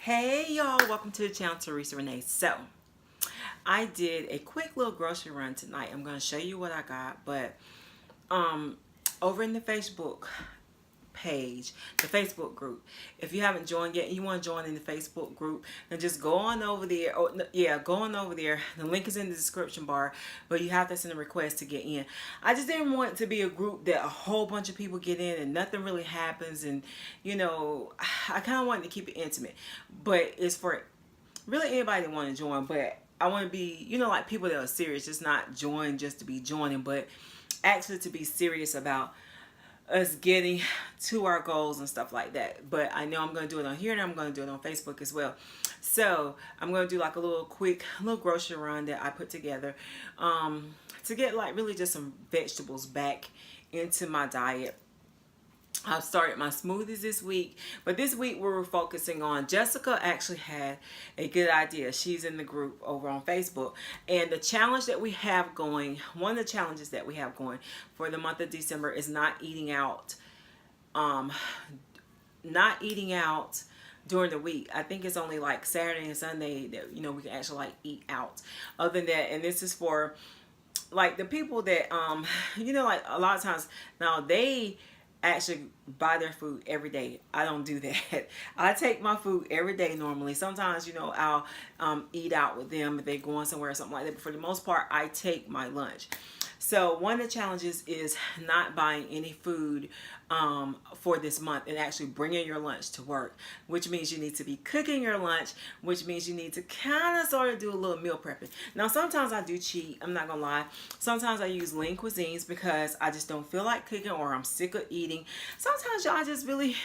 Hey y'all, welcome to the channel, Teresa Rene. So, I did a quick little grocery run tonight. I'm going to show you what I got, but over in the Facebook page, the Facebook group, if you haven't joined yet and you want to join in the Facebook group, then just go on over there. Oh, yeah, go on over there. The link is in the description bar, but you have to send a request to get in. I just didn't want it to be a group that a whole bunch of people get in and nothing really happens, and you know, I kind of wanted to keep it intimate, but it's for really anybody that want to join. But I want to be, you know, like people that are serious, just not join just to be joining, but actually to be serious about us getting to our goals and stuff like that. But I know I'm going to do it on here, and I'm going to do it on Facebook as well. So I'm going to do like a quick little grocery run that I put together to get like really just some vegetables back into my diet. I've started my smoothies this week, but this week we were focusing on, Jessica actually had a good idea. She's in the group over on Facebook, and the challenge that we have going, one of the challenges that we have going for the month of December is not eating out during the week. I think it's only like Saturday and Sunday that, you know, we can actually like eat out. Other than that, and this is for like the people that you know, like a lot of times now they actually buy their food every day. I don't do that. I take my food every day normally. Sometimes, you know, I'll eat out with them if they're going somewhere or something like that. But for the most part, I take my lunch. So one of the challenges is not buying any food for this month and actually bringing your lunch to work, which means you need to be cooking your lunch, which means you need to kind of sort of do a little meal prepping. Now, sometimes I do cheat. I'm not going to lie. Sometimes I use lean cuisines because I just don't feel like cooking, or I'm sick of eating. Sometimes y'all just really,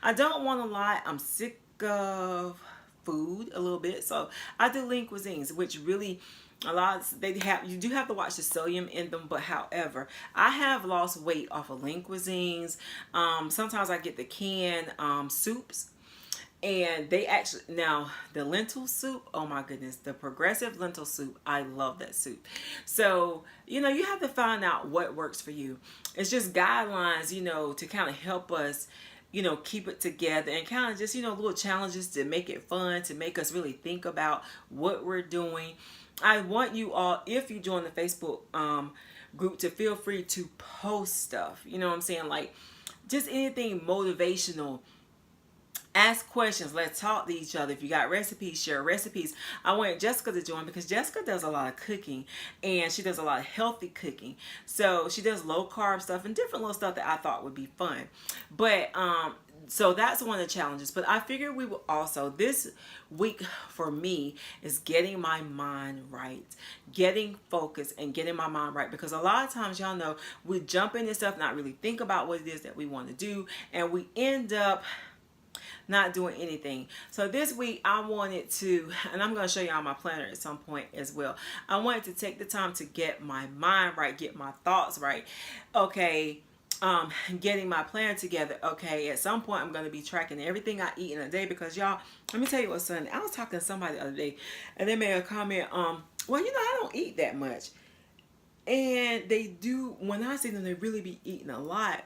I don't want to lie, I'm sick of food a little bit. So I do lean cuisines, which really you do have to watch the sodium in them, but however, I have lost weight off of lean cuisines. Sometimes I get the canned soups, and they actually, now the lentil soup, oh my goodness, the progressive lentil soup, I love that soup. So, you know, you have to find out what works for you. It's just guidelines, you know, to kind of help us, you know, keep it together, and kind of just, you know, little challenges to make it fun, to make us really think about what we're doing. I want you all, if you join the Facebook group, to feel free to post stuff. You know what I'm saying? Like just anything motivational. Ask questions. Let's talk to each other. If you got recipes, share recipes. I want Jessica to join because Jessica does a lot of cooking, and she does a lot of healthy cooking. So she does low carb stuff and different little stuff that I thought would be fun. But so that's one of the challenges. But I figured we will also, this week for me is getting my mind right, getting focused and getting my mind right, because a lot of times, y'all know, we jump into stuff, not really think about what it is that we want to do, and we end up not doing anything. So this week I wanted to, and I'm going to show y'all my planner at some point as well, I wanted to take the time to get my mind right, get my thoughts right. Okay, getting my plan together. Okay, at some point I'm going to be tracking everything I eat in a day, because y'all, let me tell you what, son, I was talking to somebody the other day, and they made a comment, well, you know, I don't eat that much. And they do, when I see them, they really be eating a lot.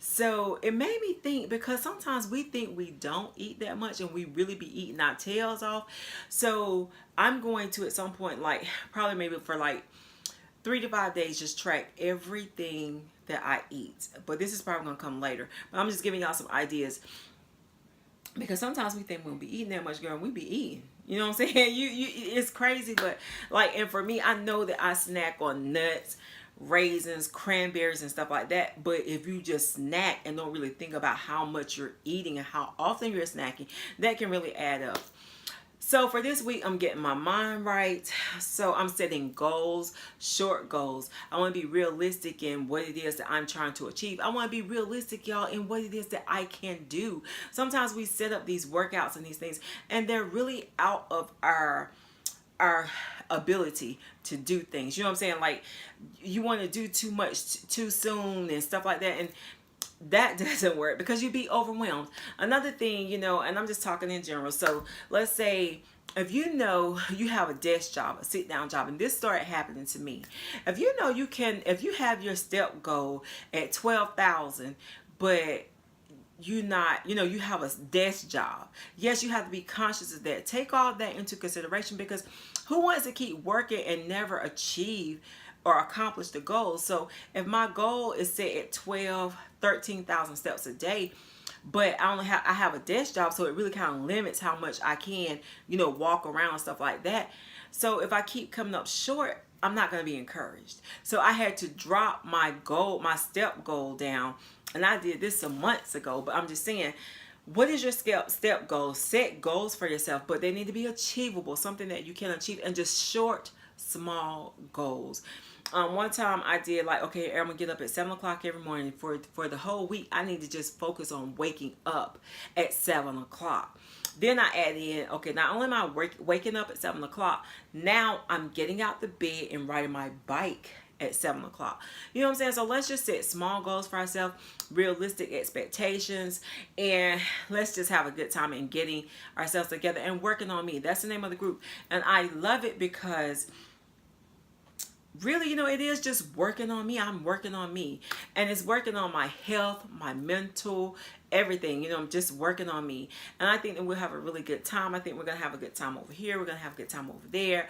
So it made me think, because sometimes we think we don't eat that much and we really be eating our tails off. So I'm going to, at some point, like probably maybe for like 3 to 5 days, just track everything that I eat. But this is probably going to come later. But I'm just giving y'all some ideas, because sometimes we think we won't be eating that much, girl, and we be eating. You know what I'm saying? It's crazy, but like, and for me, I know that I snack on nuts, raisins, cranberries, and stuff like that. But if you just snack and don't really think about how much you're eating and how often you're snacking, that can really add up. So for this week, I'm getting my mind right. So I'm setting goals, short goals. I want to be realistic in what it is that I'm trying to achieve. I want to be realistic, y'all, in what it is that I can do. Sometimes we set up these workouts and these things, and they're really out of our ability to do things. You know what I'm saying? Like, you want to do too much too soon and stuff like that, and that doesn't work because you'd be overwhelmed. Another thing, you know, and I'm just talking in general. So let's say if you know you have a desk job, a sit down job, and this started happening to me. If you know you can, if you have your step goal at 12,000, but you not, you know, you have a desk job. Yes, you have to be conscious of that. Take all that into consideration, because who wants to keep working and never achieve or accomplish the goals? So if my goal is set at 12, 13,000 steps a day, but I have a desk job, so it really kind of limits how much I can, you know, walk around and stuff like that. So if I keep coming up short, I'm not going to be encouraged. So I had to drop my goal, my step goal down. And I did this some months ago, but I'm just saying, what is your step goal? Set goals for yourself, but they need to be achievable, something that you can achieve, and just short, small goals. One time I did like, okay, I'm gonna get up at 7 o'clock every morning for the whole week. I need to just focus on waking up at 7 o'clock. Then I add in, okay, not only am I waking up at 7 o'clock, now I'm getting out the bed and riding my bike at 7 o'clock. You know what I'm saying? So let's just set small goals for ourselves, realistic expectations, and let's just have a good time in getting ourselves together and working on me. That's the name of the group. And I love it because really, you know, it is just working on me. I'm working on me, and it's working on my health, my mental, everything. You know, I'm just working on me, and I think that we'll have a really good time. I think we're gonna have a good time over here. We're gonna have a good time over there.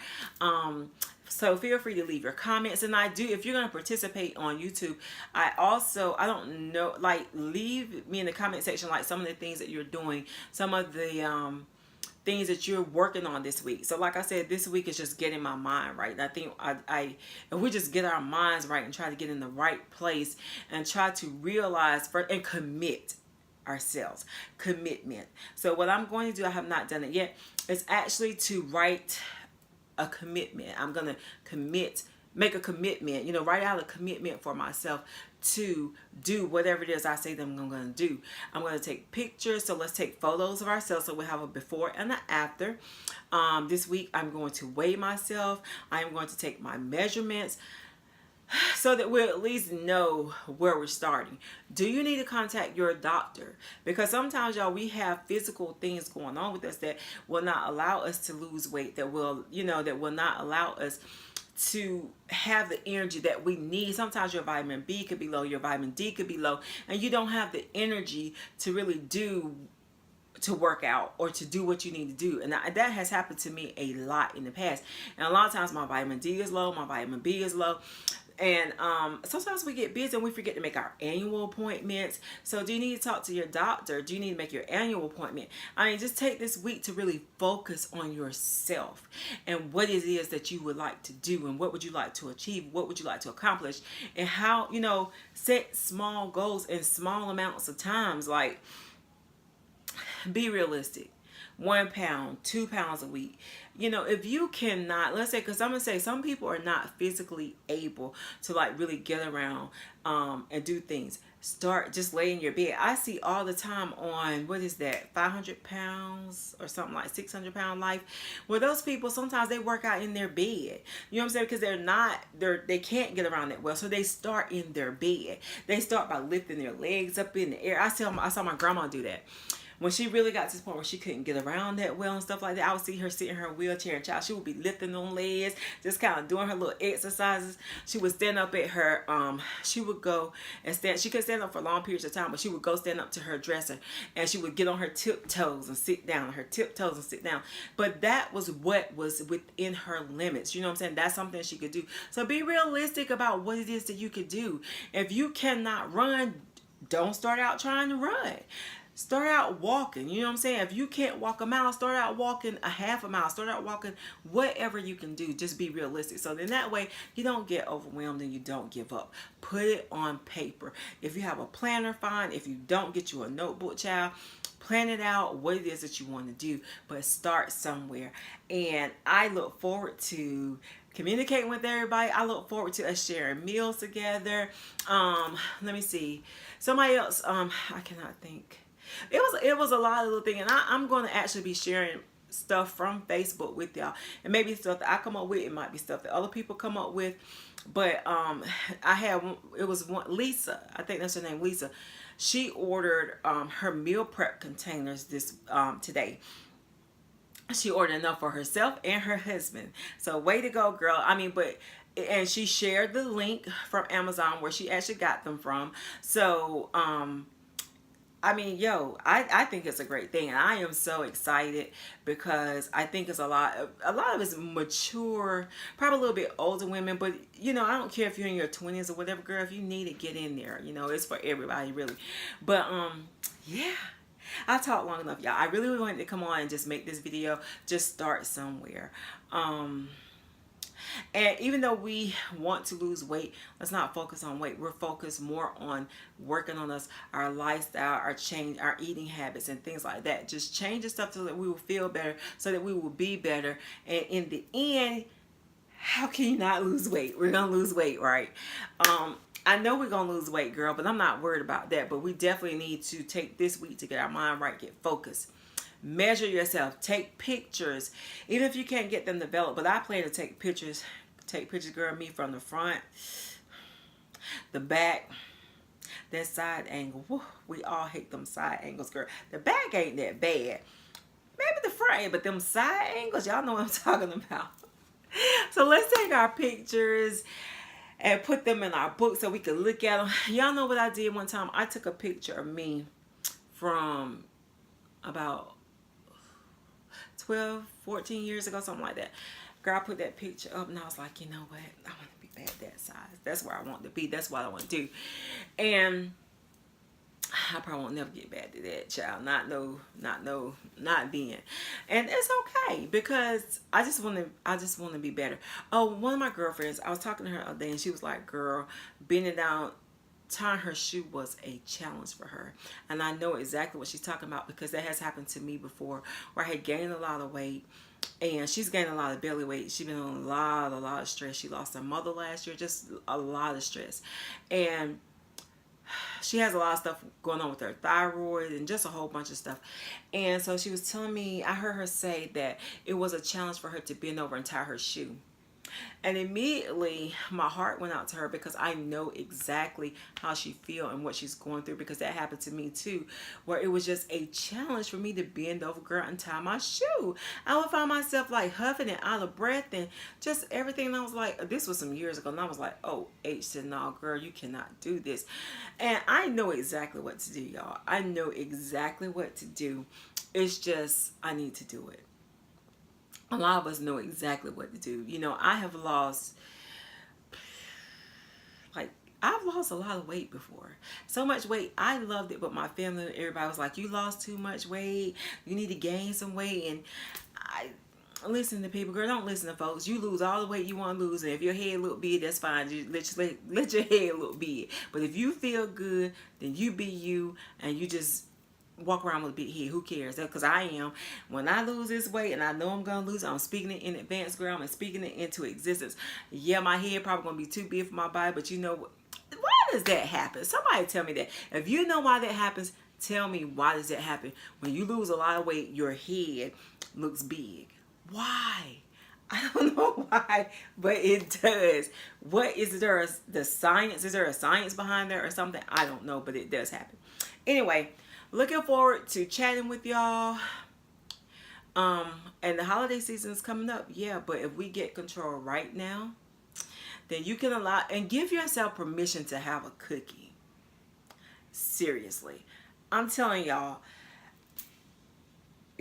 So feel free to leave your comments, and I do, if you're gonna participate on YouTube, I don't know, like, leave me in the comment section like some of the things that you're doing, some of the things that you're working on this week. So like I said, this week is just getting my mind right. And I think if we just get our minds right and try to get in the right place and try to realize and commit ourselves, commitment. So what I'm going to do, I have not done it yet, is actually to write a commitment. I'm going to make a commitment, you know, write out a commitment for myself to do whatever it is I say that I'm going to do. I'm going to take pictures. So let's take photos of ourselves, so we have a before and an after. This week I'm going to weigh myself. I'm going to take my measurements, so that we'll at least know where we're starting. Do you need to contact your doctor? Because sometimes, y'all, we have physical things going on with us that will not allow us to lose weight, that will not allow us to have the energy that we need. Sometimes your vitamin B could be low, your vitamin D could be low, and you don't have the energy to really to work out or to do what you need to do. And that has happened to me a lot in the past. And a lot of times my vitamin D is low, my vitamin B is low. And sometimes we get busy and we forget to make our annual appointments. So do you need to talk to your doctor? Do you need to make your annual appointment? I mean, just take this week to really focus on yourself and what it is that you would like to do, and what would you like to achieve, what would you like to accomplish, and how, you know, set small goals in small amounts of times. Like, be realistic. 1 pound, 2 pounds a week. You know, if you cannot, let's say, because I'm gonna say some people are not physically able to like really get around and do things. Start, just lay in your bed. I see all the time on, what is that, 500 pounds or something, like 600 pound life, where those people sometimes they work out in their bed. You know what I'm saying? Because they can't get around that well, so they start in their bed. They start by lifting their legs up in the air. I saw my grandma do that. When she really got to this point where she couldn't get around that well and stuff like that, I would see her sit in her wheelchair, and child, she would be lifting them legs, just kind of doing her little exercises. She would stand up at her, she would go and stand, she could stand up for long periods of time, but she would go stand up to her dresser, and she would get on her tiptoes and sit down, But that was what was within her limits. You know what I'm saying? That's something she could do. So be realistic about what it is that you could do. If you cannot run, don't start out trying to run. Start out walking. You know what I'm saying? If you can't walk a mile, start out walking a half a mile. Start out walking whatever you can do. Just be realistic. So then that way you don't get overwhelmed and you don't give up. Put it on paper. If you have a planner, fine. If you don't, get you a notebook, child. Plan it out, what it is that you want to do. But start somewhere. And I look forward to communicating with everybody. I look forward to us sharing meals together. Let me see. Somebody else, I cannot think. It was a lot of little things, and I'm going to actually be sharing stuff from Facebook with y'all, and maybe stuff that I come up with. It might be stuff that other people come up with, but it was one, Lisa, I think that's her name, Lisa. She ordered her meal prep containers this today. She ordered enough for herself and her husband. So way to go, girl. I mean, and she shared the link from Amazon where she actually got them from. So I mean, yo, I think it's a great thing, and I am so excited because I think it's a lot of it's mature, probably a little bit older women, but you know, I don't care if you're in your 20s or whatever, girl. If you need it, get in there. You know, it's for everybody, really. But yeah. I talked long enough, y'all. I really wanted to come on and just make this video, just start somewhere. And even though we want to lose weight, let's not focus on weight. We're focused more on working on us, our lifestyle, our eating habits and things like that. Just change the stuff so that we will feel better, so that we will be better. And in the end, how can you not lose weight? We're going to lose weight, right? I know we're going to lose weight, girl, but I'm not worried about that. But we definitely need to take this week to get our mind right, get focused. Measure yourself. Take pictures. Even if you can't get them developed. But I plan to take pictures. Take pictures, girl, me from the front, the back, that side angle. Woo, we all hate them side angles, girl. The back ain't that bad. Maybe the front ain't, but them side angles, y'all know what I'm talking about. So let's take our pictures and put them in our book so we can look at them. Y'all know what I did one time? I took a picture of me from about 12, 14 years ago, something like that. Girl, I put that picture up and I was like, you know what? I want to be bad that size. That's where I want to be. That's what I want to do. And I probably won't never get back to that, child. Not then. And it's okay because I just want to be better. Oh, one of my girlfriends, I was talking to her the other day and she was like, girl, bending down, tying her shoe was a challenge for her. And I know exactly what she's talking about because that has happened to me before, where I had gained a lot of weight. And she's gained a lot of belly weight. She's been on a lot of stress. She lost her mother last year. Just a lot of stress. And she has a lot of stuff going on with her thyroid and just a whole bunch of stuff. And so she was telling me, I heard her say that it was a challenge for her to bend over and tie her shoe. And immediately my heart went out to her because I know exactly how she feels and what she's going through, because that happened to me too, where it was just a challenge for me to bend over, girl, and tie my shoe. I would find myself like huffing and out of breath and just everything. And I was like, this was some years ago, and I was like, oh, H said, no, girl, you cannot do this. And I know exactly what to do, y'all. I know exactly what to do. It's just I need to do it. A lot of us know exactly what to do. You know, I've lost a lot of weight before. So much weight. I loved it, but my family, everybody was like, you lost too much weight. You need to gain some weight. And I listen to people, girl, don't listen to folks. You lose all the weight you want to lose. And if your head look big, that's fine. Just let your head look big. But if you feel good, then you be you and you just walk around with a big head. Who cares? Because I am. When I lose this weight and I know I'm going to lose it, I'm speaking it in advance, girl. I'm speaking it into existence. Yeah, my head probably going to be too big for my body, but you know what? Why does that happen? Somebody tell me that. If you know why that happens, tell me why does that happen. When you lose a lot of weight, your head looks big. Why? I don't know why, but it does. What is there? The science? Is there a science behind there or something? I don't know, but it does happen. Anyway, looking forward to chatting with y'all. And the holiday season is coming up. Yeah, but if we get control right now, then you can allow and give yourself permission to have a cookie. Seriously. I'm telling y'all,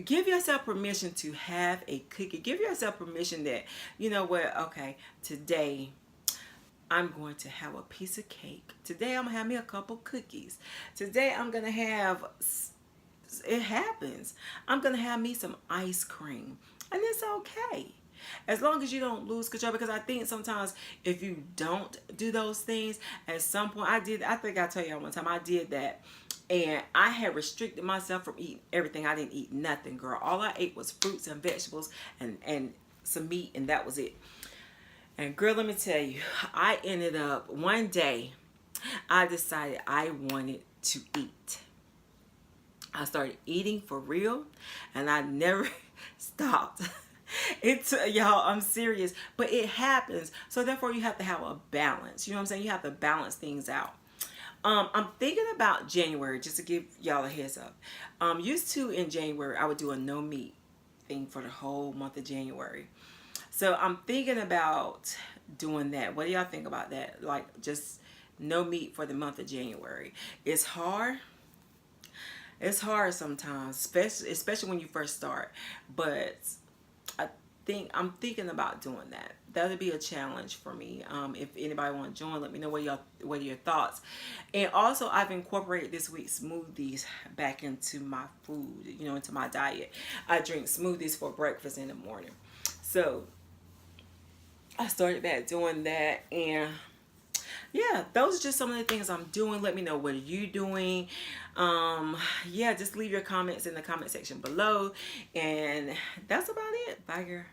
give yourself permission to have a cookie. Give yourself permission that, you know what, okay, today I'm going to have a piece of cake. Today I'm going to have me a couple cookies. Today I'm going to have, it happens, I'm going to have me some ice cream. And it's okay. As long as you don't lose control, because I think sometimes if you don't do those things, at some point, I think I told y'all one time I did that. And I had restricted myself from eating everything. I didn't eat nothing, girl. All I ate was fruits and vegetables and some meat, and that was it. And girl, let me tell you, I ended up, one day, I decided I wanted to eat. I started eating for real, and I never stopped. Y'all, I'm serious, but it happens. So therefore, you have to have a balance. You know what I'm saying? You have to balance things out. I'm thinking about January, just to give y'all a heads up. Used to in January, I would do a no meat thing for the whole month of January. So I'm thinking about doing that. What do y'all think about that? Like just no meat for the month of January. It's hard. It's hard sometimes, especially when you first start. But I'm thinking about doing that. That'll be a challenge for me. If anybody want to join, let me know what are your thoughts. And also, I've incorporated this week's smoothies back into my food, into my diet. I drink smoothies for breakfast in the morning. So I started back doing that, and yeah, those are just some of the things I'm doing. Let me know what are you doing. Yeah, just leave your comments in the comment section below, and that's about it. Bye, girl.